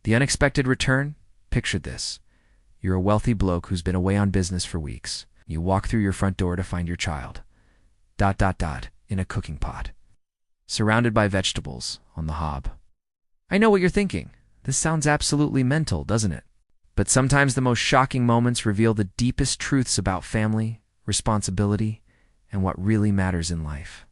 The unexpected return? Picture this. You're a wealthy bloke who's been away on business for weeks. You walk through your front door to find your child. ... in a cooking pot. Surrounded by vegetables on the hob. I know what you're thinking. This sounds absolutely mental, doesn't it? But sometimes the most shocking moments reveal the deepest truths about family, responsibility, and what really matters in life.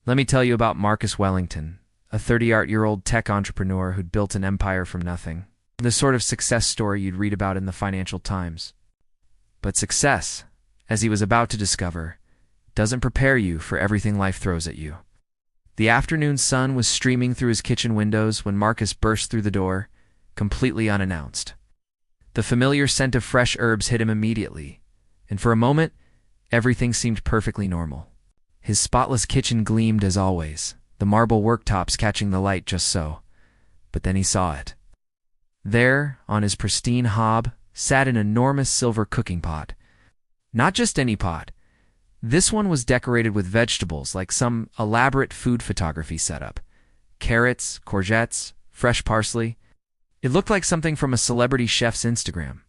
Let me tell you about Marcus Wellington, a 38-year-old tech entrepreneur who'd built an empire from nothing. The sort of success story you'd read about in the Financial Times. But success, as he was about to discover, doesn't prepare you for everything life throws at you. The afternoon sun was streaming through his kitchen windows when Marcus burst through the door, completely unannounced. The familiar scent of fresh herbs hit him immediately, and for a moment, everything seemed perfectly normal. His spotless kitchen gleamed as always, the marble worktops catching the light just so. But then he saw it. There, on his pristine hob, sat an enormous silver cooking pot. Not just any pot. This one was decorated with vegetables like some elaborate food photography setup. Carrots, courgettes, fresh parsley. It looked like something from a celebrity chef's Instagram.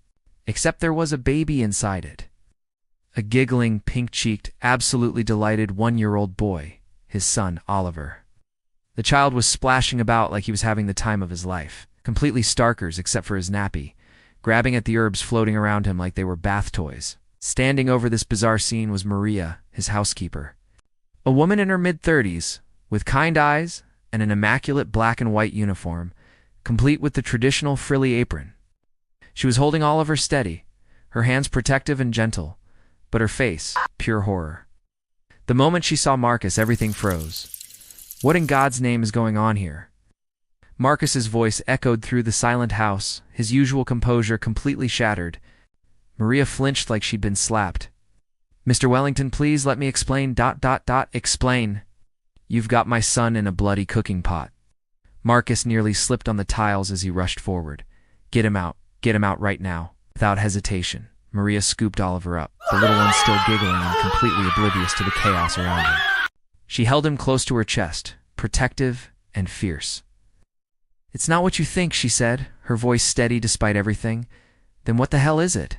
Except there was a baby inside it. A giggling, pink-cheeked, absolutely delighted 1-year-old boy, his son, Oliver. The child was splashing about like he was having the time of his life, completely starkers except for his nappy, grabbing at the herbs floating around him like they were bath toys. Standing over this bizarre scene was Maria, his housekeeper. A woman in her mid-30s, with kind eyes and an immaculate black and white uniform, complete with the traditional frilly apron. She was holding Oliver steady, her hands protective and gentle, but her face, pure horror. The moment she saw Marcus, everything froze. What in God's name is going on here? Marcus's voice echoed through the silent house, his usual composure completely shattered. Maria flinched like she'd been slapped. Mr. Wellington, please let me explain. Explain. You've got my son in a bloody cooking pot. Marcus nearly slipped on the tiles as he rushed forward. Get him out right now. Without hesitation, Maria scooped Oliver up, the little one still giggling and completely oblivious to the chaos around him. She held him close to her chest, protective and fierce. It's not what you think, she said, her voice steady despite everything. Then what the hell is it?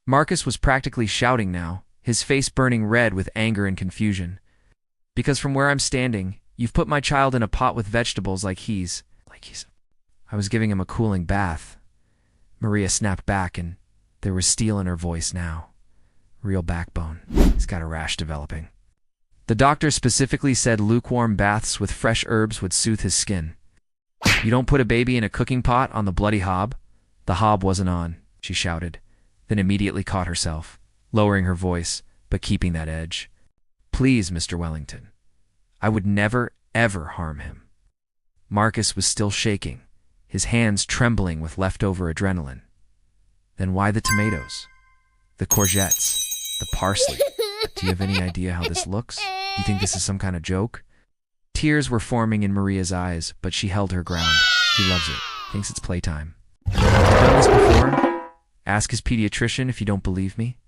Marcus was practically shouting now, his face burning red with anger and confusion. Because from where I'm standing, you've put my child in a pot with vegetables like he's... I was giving him a cooling bath. Maria snapped back, and there was steel in her voice now. Real backbone. He's got a rash developing. The doctor specifically said lukewarm baths with fresh herbs would soothe his skin. You don't put a baby in a cooking pot on the bloody hob? The hob wasn't on, she shouted, then immediately caught herself, lowering her voice, but keeping that edge. Please, Mr. Wellington. I would never, ever harm him. Marcus was still shaking, his hands trembling with leftover adrenaline. Then why the tomatoes? The courgettes? The parsley? Do you have any idea how this looks? You think this is some kind of joke? Tears were forming in Maria's eyes, but she held her ground. He loves it. Thinks it's playtime. Have you done this before? Ask his pediatrician if you don't believe me.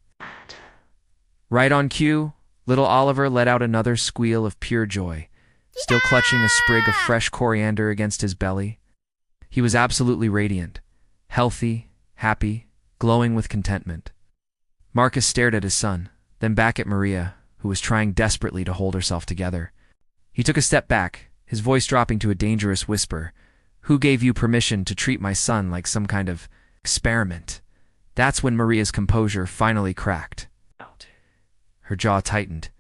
Right on cue, little Oliver let out another squeal of pure joy, still clutching a sprig of fresh coriander against his belly. He was absolutely radiant, healthy, happy, glowing with contentment. Marcus stared at his son, then back at Maria, who was trying desperately to hold herself together. He took a step back, his voice dropping to a dangerous whisper. Who gave you permission to treat my son like some kind of experiment? That's when Maria's composure finally cracked. Her jaw tightened,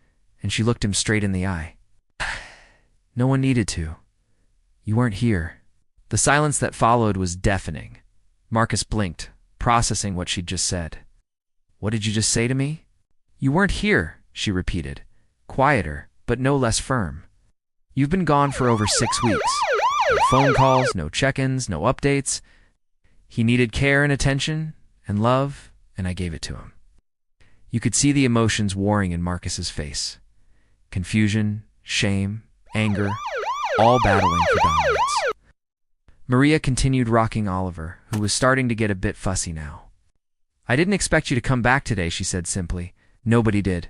and she looked him straight in the eye. No one needed to. You weren't here. The silence that followed was deafening. Marcus blinked, processing what she'd just said. What did you just say to me? You weren't here, she repeated, quieter, but no less firm. You've been gone for over 6 weeks. No phone calls, no check-ins, no updates. He needed care and attention and love, and I gave it to him. You could see the emotions warring in Marcus's face. Confusion, shame, anger, all battling for dominance. Maria continued rocking Oliver, who was starting to get a bit fussy now. I didn't expect you to come back today, she said simply. Nobody did.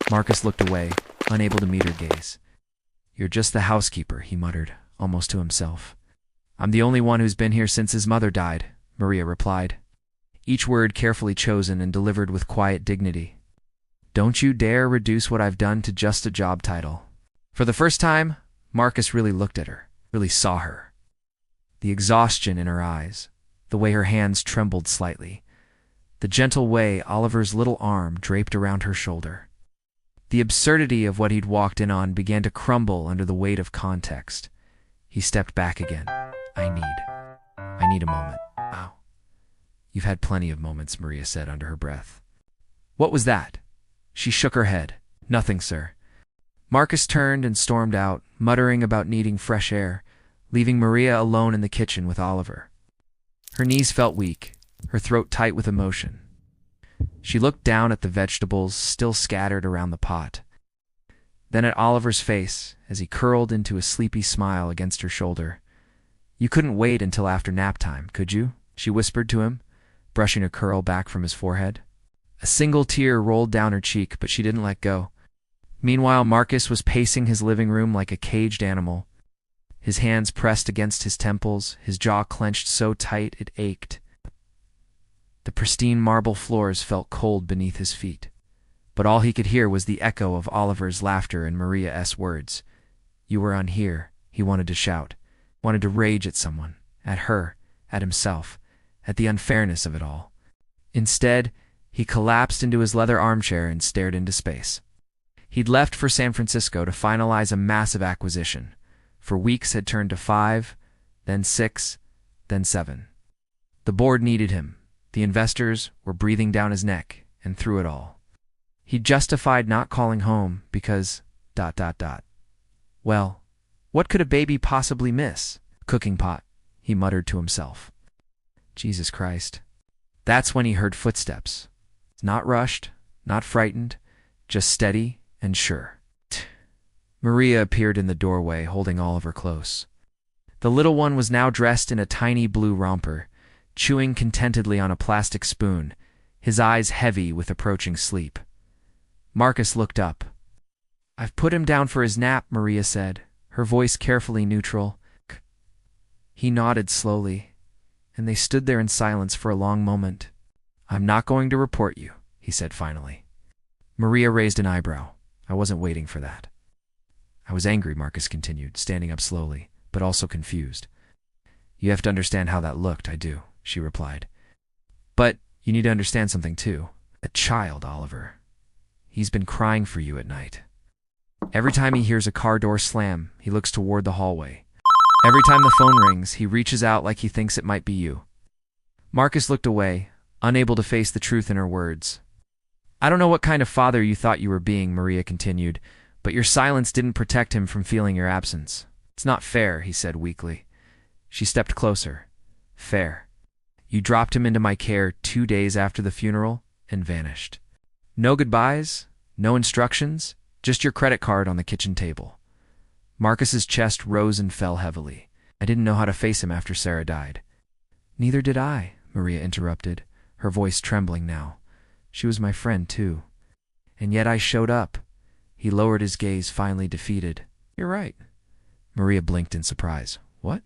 Marcus looked away, unable to meet her gaze. You're just the housekeeper, he muttered, almost to himself. I'm the only one who's been here since his mother died, Maria replied, each word carefully chosen and delivered with quiet dignity. Don't you dare reduce what I've done to just a job title. For the first time, Marcus really looked at her, really saw her. The exhaustion in her eyes, the way her hands trembled slightly, the gentle way Oliver's little arm draped around her shoulder. The absurdity of what he'd walked in on began to crumble under the weight of context. He stepped back again. I need a moment. Ow. You've had plenty of moments, Maria said under her breath. What was that? She shook her head. Nothing, sir. Marcus turned and stormed out, muttering about needing fresh air, leaving Maria alone in the kitchen with Oliver. Her knees felt weak, her throat tight with emotion. She looked down at the vegetables still scattered around the pot, then at Oliver's face as he curled into a sleepy smile against her shoulder. You couldn't wait until after nap time, could you? She whispered to him, brushing a curl back from his forehead. A single tear rolled down her cheek, but she didn't let go. Meanwhile, Marcus was pacing his living room like a caged animal, his hands pressed against his temples, his jaw clenched so tight it ached. The pristine marble floors felt cold beneath his feet, but all he could hear was the echo of Oliver's laughter and Maria's words. You were on here, he wanted to shout, wanted to rage at someone, at her, at himself, at the unfairness of it all. Instead, he collapsed into his leather armchair and stared into space. He'd left for San Francisco to finalize a massive acquisition. For weeks had turned to 5, then 6, then 7. The board needed him. The investors were breathing down his neck, and through it all, he justified not calling home because... Well, what could a baby possibly miss? Cooking pot, he muttered to himself. Jesus Christ. That's when he heard footsteps. Not rushed, not frightened, just steady and sure. Maria appeared in the doorway, holding Oliver close. The little one was now dressed in a tiny blue romper, chewing contentedly on a plastic spoon, his eyes heavy with approaching sleep. Marcus looked up. I've put him down for his nap, Maria said, her voice carefully neutral. He nodded slowly, and they stood there in silence for a long moment. I'm not going to report you, he said finally. Maria raised an eyebrow. I wasn't waiting for that. I was angry, Marcus continued, standing up slowly, but also confused. You have to understand how that looked, I do, she replied. But you need to understand something too. A child, Oliver. He's been crying for you at night. Every time he hears a car door slam, he looks toward the hallway. Every time the phone rings, he reaches out like he thinks it might be you. Marcus looked away, unable to face the truth in her words. I don't know what kind of father you thought you were being, Maria continued, but your silence didn't protect him from feeling your absence. It's not fair, he said weakly. She stepped closer. Fair. You dropped him into my care 2 days after the funeral and vanished. No goodbyes, no instructions, just your credit card on the kitchen table. Marcus's chest rose and fell heavily. I didn't know how to face him after Sarah died. Neither did I, Maria interrupted, her voice trembling now. She was my friend, too. And yet I showed up. He lowered his gaze, finally defeated. You're right. Maria blinked in surprise. What?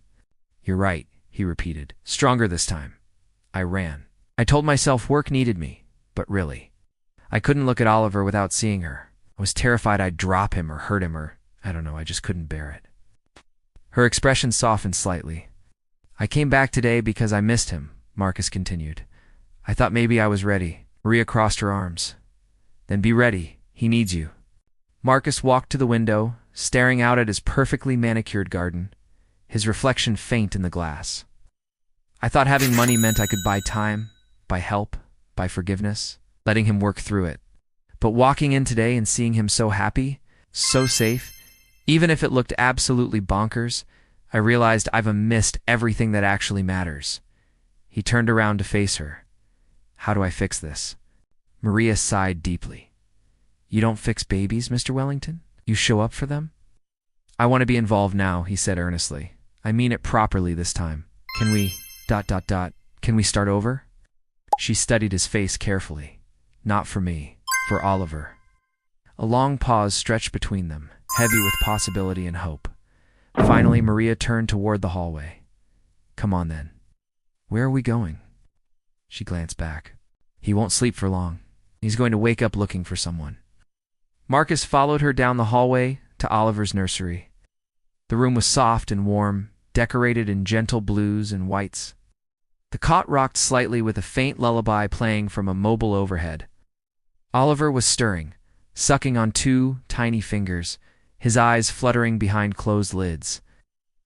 You're right, he repeated, stronger this time. I ran. I told myself work needed me, but really. I couldn't look at Oliver without seeing her. I was terrified I'd drop him or hurt him or, I don't know, I just couldn't bear it. Her expression softened slightly. I came back today because I missed him, Marcus continued. I thought maybe I was ready. Maria crossed her arms. Then be ready. He needs you. Marcus walked to the window, staring out at his perfectly manicured garden, his reflection faint in the glass. I thought having money meant I could buy time, buy help, buy forgiveness, letting him work through it. But walking in today and seeing him so happy, so safe, even if it looked absolutely bonkers, I realized I've missed everything that actually matters. He turned around to face her. How do I fix this? Maria sighed deeply. You don't fix babies, Mr. Wellington? You show up for them? I want to be involved now, he said earnestly. I mean it properly this time. Can we... Can we start over? She studied his face carefully. Not for me, for Oliver. A long pause stretched between them, heavy with possibility and hope. Finally, Maria turned toward the hallway. Come on then. Where are we going? She glanced back. He won't sleep for long. He's going to wake up looking for someone. Marcus followed her down the hallway to Oliver's nursery. The room was soft and warm, decorated in gentle blues and whites. The cot rocked slightly with a faint lullaby playing from a mobile overhead. Oliver was stirring, sucking on two tiny fingers, his eyes fluttering behind closed lids.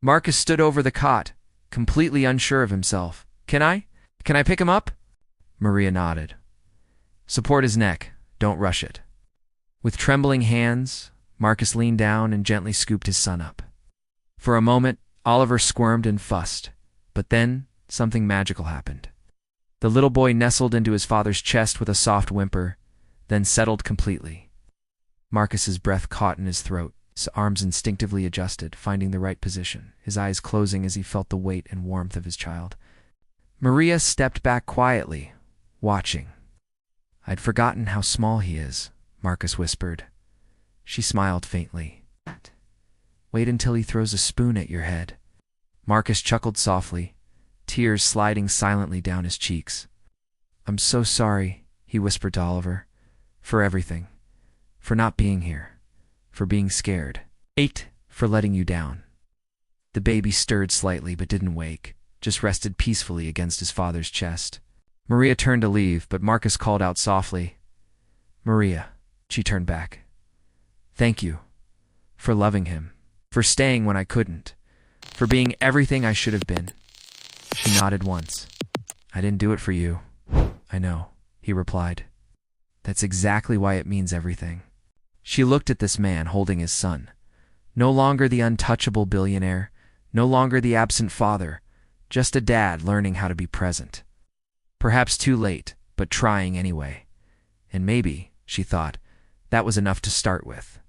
Marcus stood over the cot, completely unsure of himself. Can I pick him up? Maria nodded. Support his neck. Don't rush it. With trembling hands, Marcus leaned down and gently scooped his son up. For a moment, Oliver squirmed and fussed, but then something magical happened. The little boy nestled into his father's chest with a soft whimper, then settled completely. Marcus's breath caught in his throat, his arms instinctively adjusted, finding the right position, his eyes closing as he felt the weight and warmth of his child. Maria stepped back quietly, watching. I'd forgotten how small he is, Marcus whispered. She smiled faintly. Wait until he throws a spoon at your head. Marcus chuckled softly, tears sliding silently down his cheeks. I'm so sorry, he whispered to Oliver, for everything, for not being here, for being scared. 8, for letting you down. The baby stirred slightly but didn't wake, just rested peacefully against his father's chest. Maria turned to leave, but Marcus called out softly. Maria. She turned back. Thank you. For loving him. For staying when I couldn't. For being everything I should have been. She nodded once. I didn't do it for you. I know, he replied. That's exactly why it means everything. She looked at this man holding his son. No longer the untouchable billionaire, no longer the absent father, just a dad learning how to be present. Perhaps too late, but trying anyway. And maybe, she thought, that was enough to start with.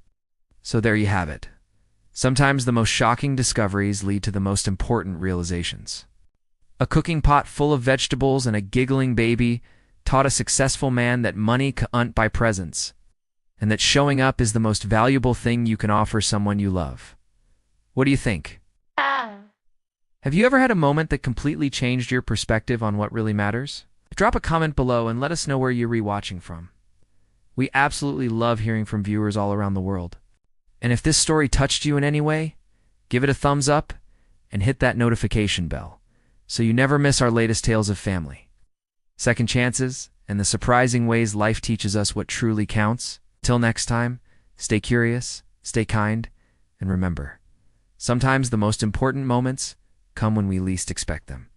So there you have it. Sometimes the most shocking discoveries lead to the most important realizations. A cooking pot full of vegetables and a giggling baby taught a successful man that money can't buy presents, and that showing up is the most valuable thing you can offer someone you love. What do you think? Have you ever had a moment that completely changed your perspective on what really matters? Drop a comment below and let us know where you're rewatching from. We absolutely love hearing from viewers all around the world. And if this story touched you in any way, give it a thumbs up and hit that notification bell so you never miss our latest tales of family, second chances, and the surprising ways life teaches us what truly counts. Till next time, stay curious, stay kind, and remember, sometimes the most important moments come when we least expect them.